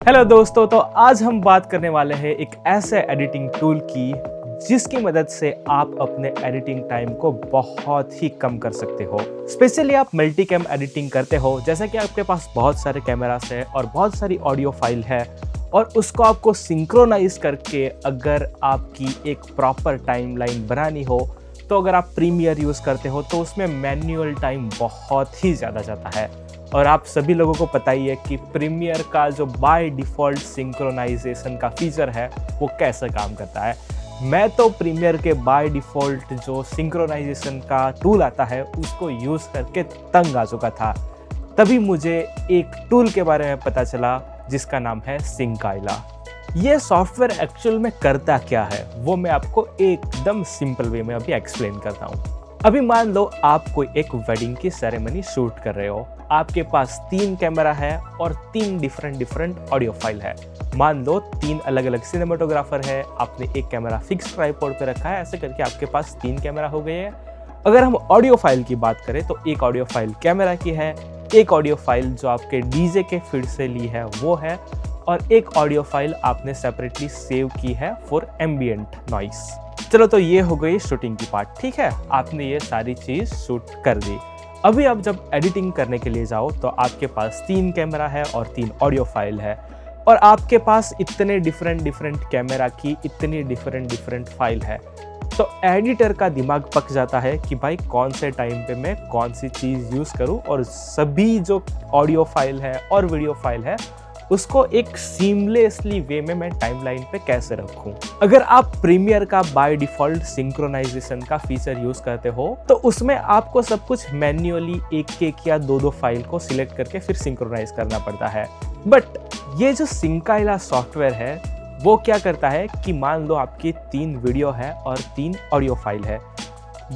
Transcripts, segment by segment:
Hello दोस्तों, तो आज हम बात करने वाले हैं एक ऐसे एडिटिंग टूल की जिसकी मदद से आप अपने एडिटिंग टाइम को बहुत ही कम कर सकते हो। स्पेशली आप मल्टी कैम एडिटिंग करते हो, जैसे कि आपके पास बहुत सारे कैमरास है और बहुत सारी ऑडियो फाइल है और उसको आपको सिंक्रोनाइज करके अगर आपकी एक प्रॉपर टाइमलाइन बनानी हो, तो अगर आप प्रीमियर यूज़ करते हो तो उसमें मैनुअल टाइम बहुत ही ज़्यादा जाता है। और आप सभी लोगों को पता ही है कि प्रीमियर का जो बाय डिफ़ॉल्ट सिंक्रोनाइजेशन का फीचर है वो कैसे काम करता है। मैं तो प्रीमियर के बाय डिफ़ॉल्ट जो सिंक्रोनाइजेशन का टूल आता है उसको यूज़ करके तंग आ चुका था। तभी मुझे एक टूल के बारे में पता चला जिसका नाम है सिंकाइला। ये सॉफ्टवेयर एक्चुअल में करता क्या है वो मैं आपको एकदम सिंपल वे में अभी एक्सप्लेन करता हूँ। अभी मान लो आप कोई एक वेडिंग की सेरेमनी शूट कर रहे हो। आपके पास 3 कैमरा है और 3 डिफरेंट ऑडियो फाइल है। मान लो 3 अलग अलग सिनेमेटोग्राफर है, आपने एक कैमरा फिक्स ट्राइपॉड पे रखा है, ऐसे करके आपके पास 3 कैमरा हो गए हैं। अगर हम ऑडियो फाइल की बात करें तो एक ऑडियो फाइल कैमरा की है, एक ऑडियो फाइल जो आपके डीजे के फीड से ली है वो है, और एक ऑडियो फाइल आपने सेपरेटली सेव की है फॉर एम्बिएंट नॉइस। चलो, तो ये हो गई शूटिंग की पार्ट। ठीक है, आपने ये सारी चीज़ शूट कर दी। अभी आप जब एडिटिंग करने के लिए जाओ तो आपके पास 3 कैमरा है और 3 ऑडियो फाइल है, और आपके पास इतने डिफरेंट कैमरा की इतनी डिफरेंट फाइल है, तो एडिटर का दिमाग पक जाता है कि भाई कौन से टाइम पे मैं कौन सी चीज़ यूज़ करूं और सभी जो ऑडियो फाइल है और वीडियो फाइल है उसको एक सीमलेसली वे में मैं टाइमलाइन पे कैसे रखूं। अगर आप प्रीमियर का बाय डिफ़ॉल्ट सिंक्रोनाइजेशन का फीचर यूज़ करते हो तो उसमें आपको सब कुछ मैन्युअली एक या दो फाइल को सिलेक्ट करके फिर सिंक्रोनाइज करना पड़ता है। बट ये जो सिंकाइला सॉफ्टवेयर है वो क्या करता है कि मान लो आपकी 3 वीडियो है और 3 ऑडियो फाइल है,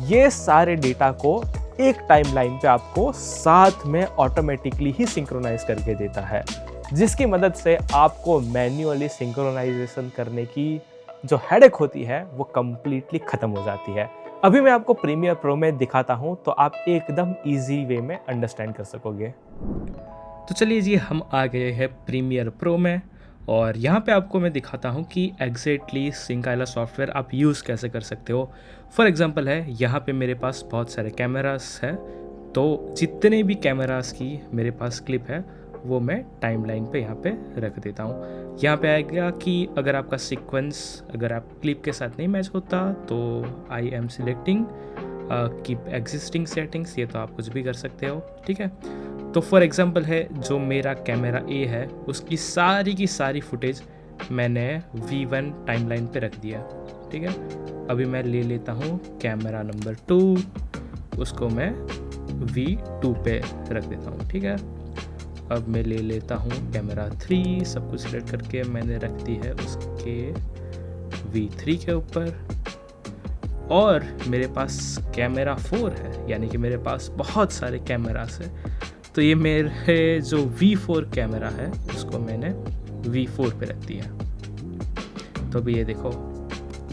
ये सारे डेटा को एक टाइमलाइन पे आपको साथ में ऑटोमेटिकली ही सिंक्रोनाइज करके देता है, जिसकी मदद से आपको मैन्युअली सिंक्रोनाइजेशन करने की जो हेडेक होती है वो कम्प्लीटली ख़त्म हो जाती है। अभी मैं आपको प्रीमियर प्रो में दिखाता हूँ तो आप एकदम इजी वे में अंडरस्टैंड कर सकोगे। तो चलिए जी, हम आ गए हैं प्रीमियर प्रो में, और यहाँ पे आपको मैं दिखाता हूँ कि एग्जैक्टली सिंकाइला सॉफ्टवेयर आप यूज़ कैसे कर सकते हो। फॉर एग्जांपल है, यहाँ पे मेरे पास बहुत सारे कैमरास हैं, तो जितने भी कैमरास की मेरे पास क्लिप है वो मैं टाइमलाइन पे यहाँ पे रख देता हूँ। यहाँ पे आएगा कि अगर आपका सीक्वेंस अगर आप क्लिप के साथ नहीं मैच होता तो I am selecting keep existing settings, ये तो आप कुछ भी कर सकते हो। ठीक है, तो फॉर एग्जांपल है, जो मेरा कैमरा ए है उसकी सारी की सारी फुटेज मैंने V1 टाइमलाइन पे रख दिया। ठीक है, अभी मैं ले लेता हूँ कैमरा नंबर 2, उसको मैं V2 पे रख देता हूँ। ठीक है, अब मैं ले लेता हूँ कैमरा 3, सब कुछ सिलेक्ट करके मैंने रख दी है उसके V3 के ऊपर, और मेरे पास कैमरा 4 है, यानी कि मेरे पास बहुत सारे कैमरास है, तो ये मेरे जो V4 कैमरा है उसको मैंने V4 पे रख दिया। तो अभी ये देखो,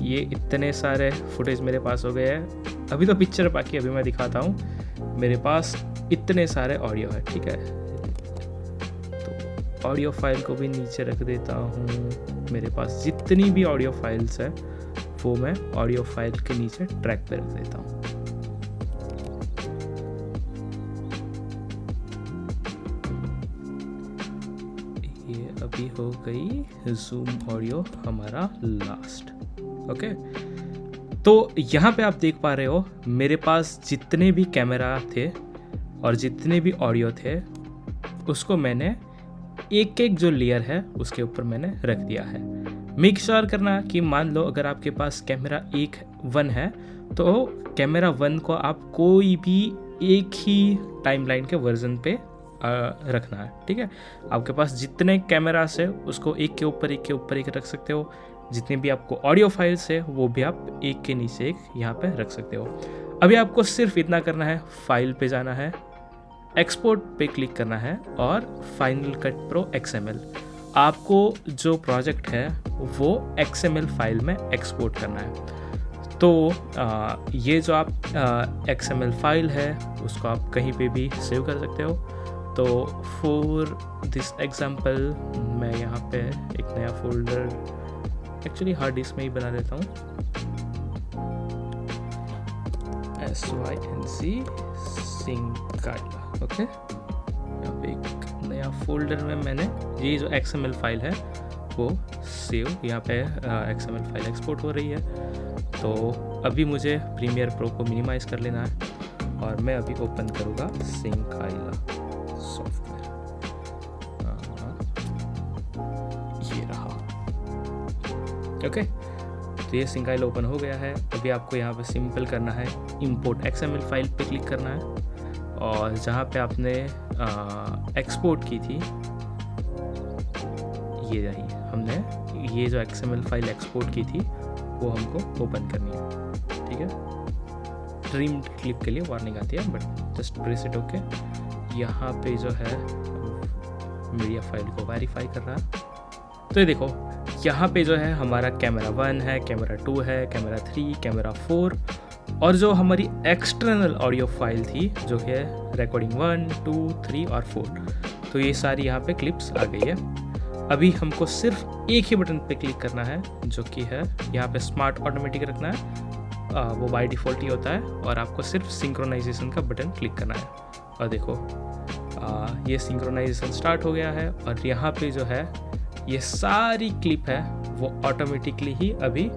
ये इतने सारे फुटेज मेरे पास हो गए हैं। अभी तो पिक्चर बाकी, अभी मैं दिखाता हूँ। मेरे पास इतने सारे ऑडियो है। ठीक है, तो ऑडियो फाइल को भी नीचे रख देता हूँ। मेरे पास जितनी भी ऑडियो फाइल्स है वो मैं ऑडियो फाइल के नीचे ट्रैक पे रख देता हूँ। ये अभी हो गई जूम ऑडियो हमारा लास्ट। ओके, तो यहाँ पे आप देख पा रहे हो मेरे पास जितने भी कैमरा थे और जितने भी ऑडियो थे उसको मैंने एक जो लेयर है उसके ऊपर मैंने रख दिया है। मेक श्योर करना कि मान लो अगर आपके पास कैमरा 1 है तो कैमरा 1 को आप कोई भी एक ही टाइमलाइन के वर्जन पे रखना है। ठीक है, आपके पास जितने कैमरास है उसको एक के ऊपर एक रख सकते हो। जितने भी आपको ऑडियो फाइल्स है वो भी आप एक के नीचे एक यहाँ पे रख सकते हो। अभी आपको सिर्फ इतना करना है, फाइल पे जाना है, एक्सपोर्ट पे क्लिक करना है और फाइनल कट प्रो XML, आपको जो प्रोजेक्ट है वो XML फाइल में एक्सपोर्ट करना है। तो ये जो आप XML फाइल है उसको आप कहीं पे भी सेव कर सकते हो। तो फॉर दिस एग्जांपल मैं यहाँ पे एक नया फोल्डर एक्चुअली हार्ड डिस्क में ही बना लेता हूँ, SYNC सिंकाइला। ओके, यहाँ पे एक नया फोल्डर में मैंने ये जो XML फाइल है वो सेव, यहाँ पे XML फाइल एक्सपोर्ट हो रही है। तो अभी मुझे प्रीमियर प्रो को मिनिमाइज़ कर लेना है और मैं अभी ओपन करूँगा सिंकाइला सॉफ्टवेयर। ये रहा। ओके, तो ये सिंकाइला ओपन हो गया है। अभी आपको यहाँ पे सिंपल करना है, इंपोर्ट XML फाइल पे क्लिक करना है और जहाँ पे आपने एक्सपोर्ट की थी, ये रही, हमने ये जो XML फाइल एक्सपोर्ट की थी वो हमको ओपन करनी है। ठीक है, ड्रीम क्लिप के लिए वार्निंग आती है, but just press it. Okay, यहाँ पे जो है मीडिया फाइल को वेरीफाई कर रहा है। तो ये देखो, यहाँ पे जो है हमारा कैमरा 1 है, कैमरा 2 है, कैमरा 3, कैमरा 4 और जो हमारी एक्सटर्नल ऑडियो फाइल थी जो है रिकॉर्डिंग 1, 2, 3 और 4। तो ये सारी यहाँ पे क्लिप्स आ गई है। अभी हमको सिर्फ एक ही बटन पे क्लिक करना है जो कि है यहाँ पे स्मार्ट ऑटोमेटिक रखना है, वो बाय डिफ़ॉल्ट ही होता है, और आपको सिर्फ सिंक्रोनाइजेशन का बटन क्लिक करना है। और देखो ये सिंक्रोनाइजेशन स्टार्ट हो गया है और यहाँ पे जो है ये सारी क्लिप है वो ऑटोमेटिकली ही अभी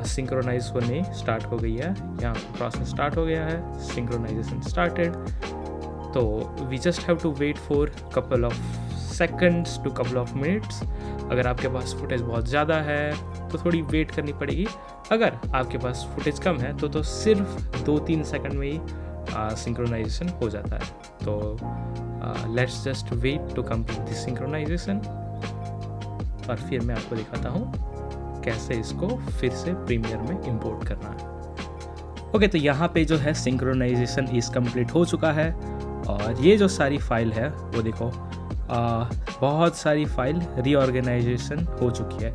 सिंक्रोनाइज होने स्टार्ट हो गई है। यहाँ प्रोसेस स्टार्ट हो गया है, सिंक्रोनाइजेशन स्टार्टेड। तो we just have to wait for couple of seconds to couple of minutes. अगर आपके पास फुटेज बहुत ज़्यादा है तो थोड़ी वेट करनी पड़ेगी, अगर आपके पास फुटेज कम है तो सिर्फ 2-3 सेकंड में ही सिंक्रोनाइजेशन हो जाता है। तो let's just wait to complete this synchronization और फिर मैं आपको दिखाता हूँ कैसे इसको फिर से प्रीमियर में इंपोर्ट करना है। ओके, तो यहाँ पे जो है सिंक्रोनाइजेशन इस कंप्लीट हो चुका है और ये जो सारी फाइल है वो देखो बहुत सारी फाइल रीऑर्गेनाइजेशन हो चुकी है।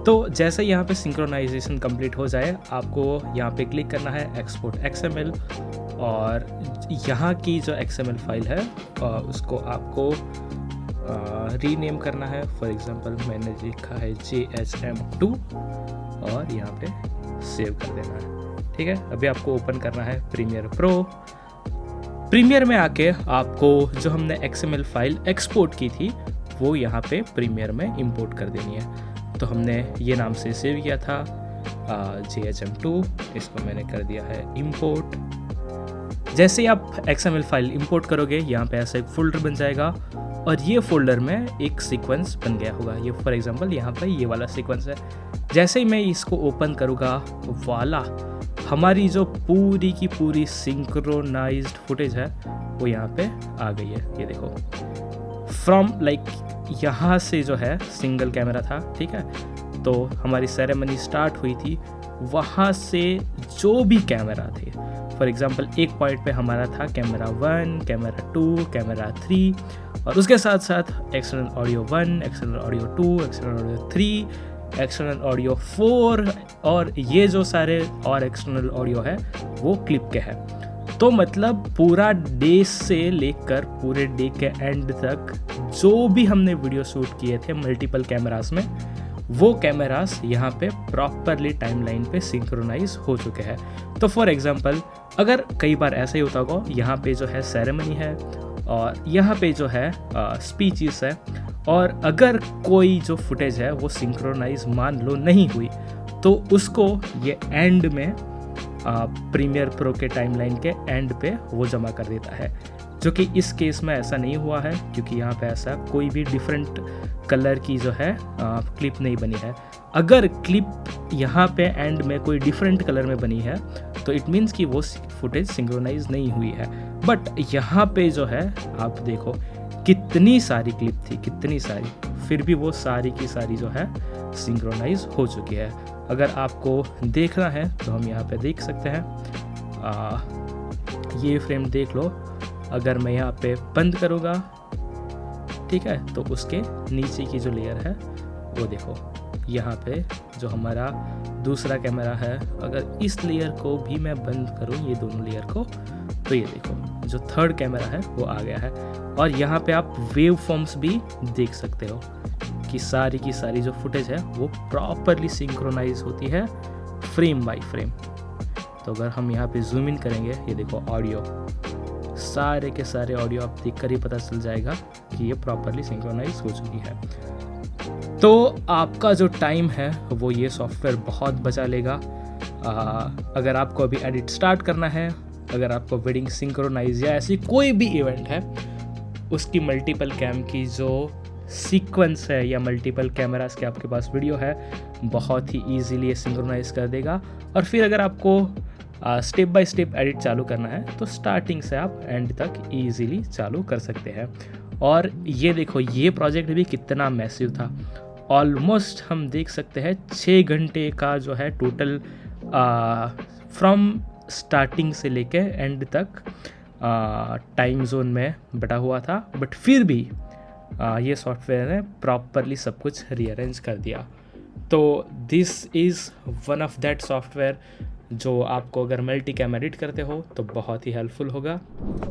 तो जैसे यहाँ पे सिंक्रोनाइजेशन कंप्लीट हो जाए, आपको यहाँ पे क्लिक करना है एक्सपोर्ट XML और यहाँ की जो XML फाइल है उसको आपको रीनेम करना है। फॉर एग्जांपल मैंने लिखा है JHM2 और यहाँ पे सेव कर देना है। ठीक है, अभी आपको ओपन करना है प्रीमियर प्रो। प्रीमियर में आके आपको जो हमने XML फाइल एक्सपोर्ट की थी वो यहाँ पे प्रीमियर में इंपोर्ट कर देनी है। तो हमने ये नाम से सेव किया था JHM2, इसको मैंने कर दिया है इंपोर्ट। जैसे ही आप XML फाइल इंपोर्ट करोगे यहाँ पे ऐसा एक फोल्डर बन जाएगा और ये फोल्डर में एक सीक्वेंस बन गया होगा। ये फॉर एग्जांपल यहाँ पे ये वाला सीक्वेंस है। जैसे ही मैं इसको ओपन करूँगा, वाला हमारी जो पूरी की पूरी सिंक्रोनाइज्ड फुटेज है वो यहाँ पे आ गई है। ये देखो, फ्रॉम लाइक यहाँ से जो है सिंगल कैमरा था, ठीक है, तो हमारी सेरेमनी स्टार्ट हुई थी, वहाँ से जो भी कैमरा थे, फॉर एग्जांपल एक पॉइंट पे हमारा था कैमरा 1, कैमरा 2, कैमरा 3 और उसके साथ साथ external audio 1, external audio 2, external audio 3, external audio 4 और ये जो सारे और एक्सटर्नल ऑडियो है वो क्लिप के हैं। तो मतलब पूरा डे से लेकर पूरे डे के एंड तक जो भी हमने वीडियो शूट किए थे मल्टीपल कैमरास में, वो कैमरास यहाँ पे प्रॉपरली टाइमलाइन पे सिंक्रोनाइज हो चुके हैं। तो फॉर एग्जांपल अगर कई बार ऐसा ही होता होगा, यहाँ पे जो है सेरेमनी है और यहाँ पे जो है स्पीचेस है, और अगर कोई जो फुटेज है वो सिंक्रोनाइज मान लो नहीं हुई तो उसको ये एंड में प्रीमियर प्रो के टाइमलाइन के एंड पे वो जमा कर देता है, जो कि इस केस में ऐसा नहीं हुआ है क्योंकि यहाँ पे ऐसा कोई भी डिफरेंट कलर की जो है क्लिप नहीं बनी है। अगर क्लिप यहाँ पे एंड में कोई डिफरेंट कलर में बनी है तो इट मीन्स कि वो फुटेज सिंक्रोनाइज नहीं हुई है। बट यहाँ पे जो है आप देखो कितनी सारी क्लिप थी, कितनी सारी, फिर भी वो सारी की सारी जो है सिंक्रोनाइज हो चुकी है। अगर आपको देखना है तो हम यहाँ पे देख सकते हैं, ये फ्रेम देख लो। अगर मैं यहाँ पे बंद करूँगा, ठीक है, तो उसके नीचे की जो लेयर है वो देखो, यहाँ पे जो हमारा दूसरा कैमरा है, अगर इस लेयर को भी मैं बंद करूँ, ये दोनों लेयर को, तो ये देखो जो थर्ड कैमरा है वो आ गया है। और यहाँ पे आप वेव फॉर्म्स भी देख सकते हो कि सारी की सारी जो फुटेज है वो प्रॉपरली सिंक्रोनाइज होती है फ्रेम बाय फ्रेम। तो अगर हम यहाँ पे जूम इन करेंगे, ये देखो ऑडियो, सारे के सारे ऑडियो आप देख कर ही पता चल जाएगा कि ये प्रॉपरली सिंक्रोनाइज हो चुकी है। तो आपका जो टाइम है वो ये सॉफ्टवेयर बहुत बचा लेगा। अगर आपको अभी एडिट स्टार्ट करना है, अगर आपको वेडिंग सिंक्रोनाइज या ऐसी कोई भी इवेंट है, उसकी मल्टीपल कैम की जो सीक्वेंस है या मल्टीपल कैमरास के आपके पास वीडियो है, बहुत ही ईजीली सिंक्रोनाइज कर देगा। और फिर अगर आपको स्टेप बाय स्टेप एडिट चालू करना है तो स्टार्टिंग से आप एंड तक ईजीली चालू कर सकते हैं। और ये देखो, ये प्रोजेक्ट भी कितना मैसिव था। ऑलमोस्ट हम देख सकते हैं 6 घंटे का जो है टोटल फ्रॉम स्टार्टिंग से लेके एंड तक टाइम जोन में बटा हुआ था। बट फिर भी ये सॉफ्टवेयर ने प्रॉपरली सब कुछ रीअरेंज कर दिया। तो this is one of that software जो आपको अगर मल्टी कैम एडिट करते हो तो बहुत ही हेल्पफुल होगा।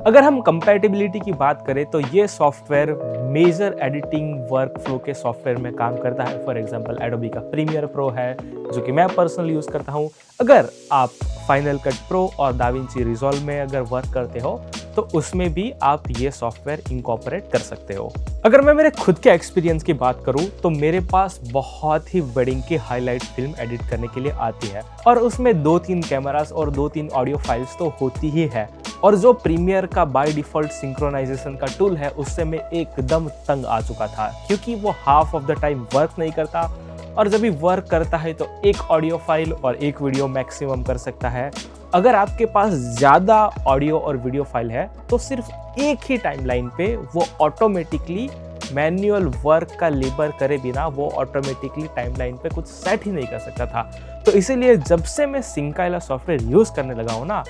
अगर हम कंपैटिबिलिटी की बात करें तो ये सॉफ्टवेयर मेजर एडिटिंग वर्कफ्लो के सॉफ्टवेयर में काम करता है। फॉर एग्जांपल एडोबी का प्रीमियर प्रो है जो कि मैं पर्सनली यूज़ करता हूँ। अगर आप फाइनल कट प्रो और दाविंची रिजॉल्व में अगर वर्क करते हो तो उसमें भी आप ये सॉफ्टवेयर इंकॉर्पोरेट कर सकते हो। अगर मैं मेरे खुद के एक्सपीरियंस की बात करूं तो मेरे पास बहुत ही वेडिंग की हाईलाइट फिल्म एडिट करने के लिए आती है और उसमें 2-3 कैमरास और 2-3 ऑडियो फाइल्स तो होती ही है। और जो प्रीमियर का बाय डिफॉल्ट सिंक्रोनाइजेशन का टूल है उससे मैं एकदम तंग आ चुका था, क्योंकि वो half of the time work नहीं करता और जब भी वर्क करता है तो एक ऑडियो फाइल और एक वीडियो मैक्सिमम कर सकता है। अगर आपके पास ज़्यादा ऑडियो और वीडियो फाइल है तो सिर्फ एक ही टाइमलाइन पे वो ऑटोमेटिकली मैन्युअल वर्क का लेबर करे बिना वो ऑटोमेटिकली टाइमलाइन पे कुछ सेट ही नहीं कर सकता था। तो इसीलिए जब से मैं सिंकाइला सॉफ्टवेयर यूज़ करने लगा हूँ ना,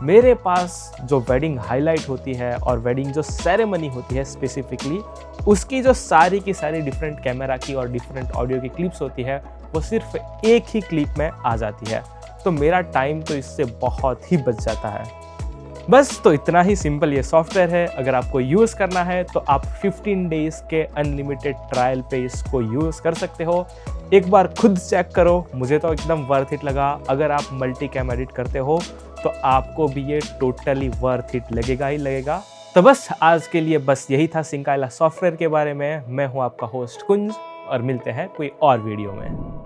मेरे पास जो वेडिंग हाईलाइट होती है और वेडिंग जो सेरेमनी होती है स्पेसिफिकली, उसकी जो सारी की सारी डिफरेंट कैमरा की और डिफरेंट ऑडियो की क्लिप्स होती है वो सिर्फ एक ही क्लिप में आ जाती है। तो मेरा टाइम तो इससे बहुत ही बच जाता है। बस तो इतना ही सिंपल ये सॉफ्टवेयर है। अगर आपको यूज़ करना है तो आप 15 डेज़ के अनलिमिटेड ट्रायल पे इसको यूज़ कर सकते हो। एक बार खुद चेक करो, मुझे तो एकदम वर्थ इट लगा। अगर आप मल्टी कैम एडिट करते हो तो आपको भी ये टोटली वर्थ इट लगेगा ही लगेगा। तो बस आज के लिए बस यही था सिंकाइला सॉफ्टवेयर के बारे में। मैं हूँ आपका होस्ट कुंज और मिलते हैं कोई और वीडियो में।